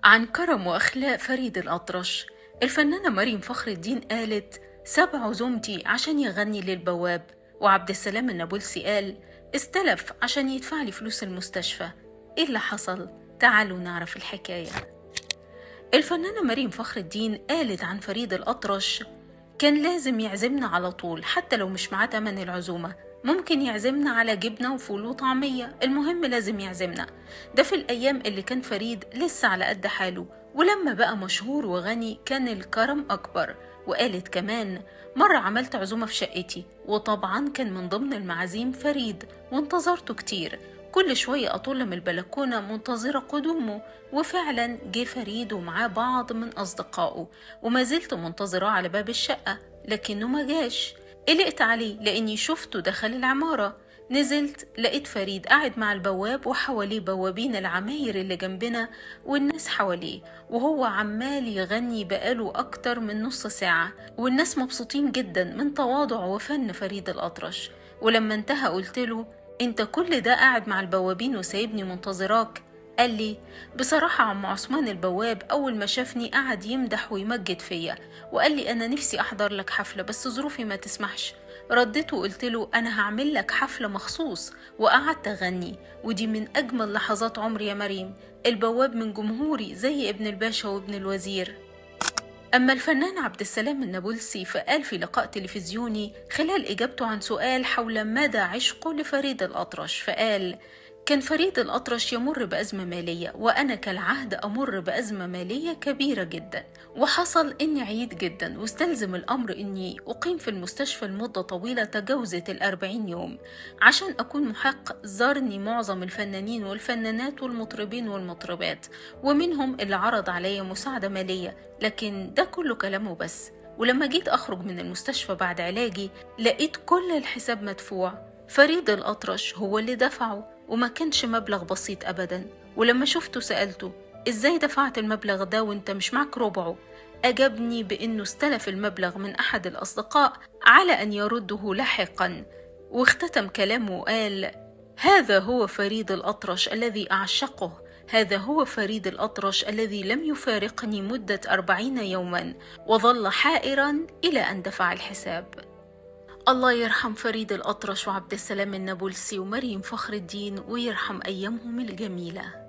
عن كرم وأخلاق فريد الأطرش. الفنانة مريم فخر الدين قالت: ساب عزومتي عشان يغني للبواب. وعبد السلام النابلسي قال: استلف عشان يدفع لي فلوس المستشفى. ايه اللي حصل؟ تعالوا نعرف الحكاية. الفنانة مريم فخر الدين قالت عن فريد الأطرش: كان لازم يعزمنا على طول، حتى لو مش معاه تمن العزومة، ممكن يعزمنا على جبنة وفول وطعمية، المهم لازم يعزمنا. ده في الأيام اللي كان فريد لسه على قد حاله، ولما بقى مشهور وغني كان الكرم أكبر. وقالت كمان: مرة عملت عزومة في شقتي، وطبعا كان من ضمن المعازيم فريد، وانتظرته كتير، كل شوية أطل من البلكونة منتظرة قدومه. وفعلا جه فريد ومعاه بعض من أصدقائه، وما زلت منتظرة على باب الشقة، لكنه ما جاش. قلقت عليه لأني شفته دخل العمارة. نزلت لقيت فريد قاعد مع البواب، وحواليه بوابين العماير اللي جنبنا والناس حواليه، وهو عمال يغني بقاله أكتر من نص ساعة، والناس مبسوطين جدا من تواضع وفن فريد الأطرش. ولما انتهى قلت له: انت كل ده قاعد مع البوابين وسايبني منتظراك؟ قال لي: بصراحة عم عثمان البواب أول ما شافني قعد يمدح ويمجد فيا، وقال لي أنا نفسي أحضر لك حفلة بس ظروفي ما تسمحش. رديت وقلت له: أنا هعمل لك حفلة مخصوص. وقعدت أغني، ودي من أجمل لحظات عمري يا مريم. البواب من جمهوري زي ابن الباشا وابن الوزير. أما الفنان عبد السلام النابلسي فقال في لقاء تلفزيوني خلال إجابته عن سؤال حول مدى عشقه لفريد الأطرش، فقال: كان فريد الأطرش يمر بأزمة مالية، وأنا كالعهد أمر بأزمة مالية كبيرة جدا، وحصل إني عييت جدا، واستلزم الأمر إني أقيم في المستشفى لمدة طويلة تجاوزت 40 يوم. عشان أكون محق زارني معظم الفنانين والفنانات والمطربين والمطربات، ومنهم اللي عرض عليا مساعدة مالية، لكن ده كله كلامه بس. ولما جيت أخرج من المستشفى بعد علاجي لقيت كل الحساب مدفوع. فريد الأطرش هو اللي دفعه، وما كانش مبلغ بسيط أبدا. ولما شفته سألته: إزاي دفعت المبلغ ده وإنت مش معك ربعه؟ أجابني بأنه استلف المبلغ من أحد الأصدقاء على أن يرده لاحقا. واختتم كلامه وقال: هذا هو فريد الأطرش الذي أعشقه، هذا هو فريد الأطرش الذي لم يفارقني مدة 40 يوما، وظل حائرا إلى أن دفع الحساب. الله يرحم فريد الأطرش وعبد السلام النابلسي ومريم فخر الدين، ويرحم أيامهم الجميلة.